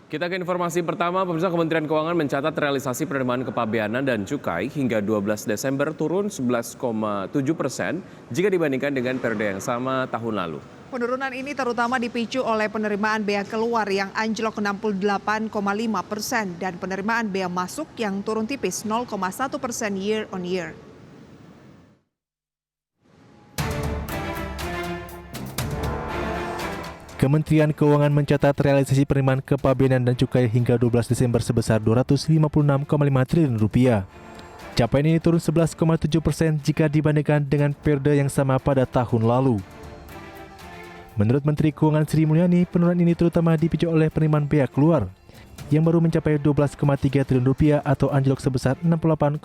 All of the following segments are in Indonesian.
Kita ke informasi pertama, pemirsa. Kementerian Keuangan mencatat realisasi penerimaan kepabeanan dan cukai hingga 12 Desember turun 11,7% jika dibandingkan dengan periode yang sama tahun lalu. Penurunan ini terutama dipicu oleh penerimaan bea keluar yang anjlok 68,5% dan penerimaan bea masuk yang turun tipis 0,1% year on year. Kementerian Keuangan mencatat realisasi penerimaan kepabeanan dan cukai hingga 12 Desember sebesar Rp256,5 triliun. Capaian ini turun 11,7% jika dibandingkan dengan periode yang sama pada tahun lalu. Menurut Menteri Keuangan Sri Mulyani, penurunan ini terutama dipicu oleh penerimaan bea keluar yang baru mencapai Rp12,3 triliun atau anjlok sebesar 68,5%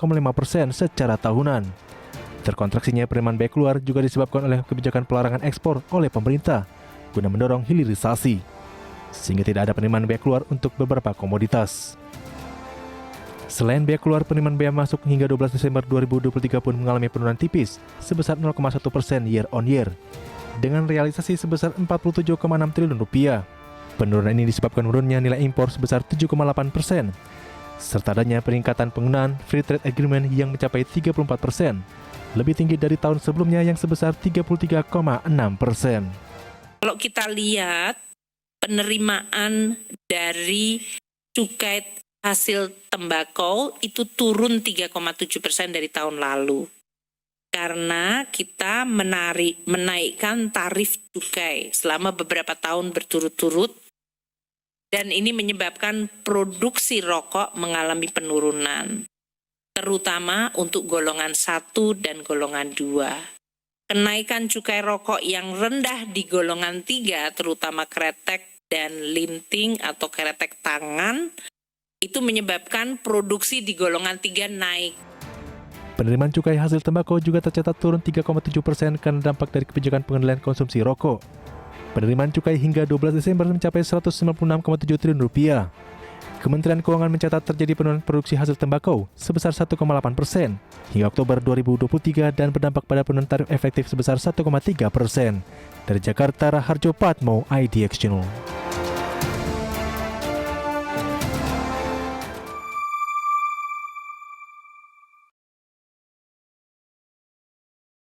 secara tahunan. Terkontraksinya penerimaan bea keluar juga disebabkan oleh kebijakan pelarangan ekspor oleh pemerintah guna mendorong hilirisasi, sehingga tidak ada penerimaan bea keluar untuk beberapa komoditas. Selain bea keluar, penerimaan bea masuk hingga 12 Desember 2023 pun mengalami penurunan tipis sebesar 0,1% year on year, dengan realisasi sebesar Rp47,6 triliun. Penurunan ini disebabkan menurunnya nilai impor sebesar 7,8%, serta adanya peningkatan penggunaan Free Trade Agreement yang mencapai 34%, lebih tinggi dari tahun sebelumnya yang sebesar 33,6%. Kalau kita lihat penerimaan dari cukai hasil tembakau itu turun 3,7% dari tahun lalu. Karena kita menaikkan tarif cukai selama beberapa tahun berturut-turut dan ini menyebabkan produksi rokok mengalami penurunan, terutama untuk golongan 1 dan golongan 2. Kenaikan cukai rokok yang rendah di golongan 3, terutama kretek dan linting atau kretek tangan, itu menyebabkan produksi di golongan 3 naik. Penerimaan cukai hasil tembakau juga tercatat turun 3,7% karena dampak dari kebijakan pengendalian konsumsi rokok. Penerimaan cukai hingga 12 Desember mencapai Rp196,7 triliun. Kementerian Keuangan mencatat terjadi penurunan produksi hasil tembakau sebesar 1,8% hingga Oktober 2023 dan berdampak pada penurunan tarif efektif sebesar 1,3%. Dari Jakarta, Raharjo Patmo, IDX Channel.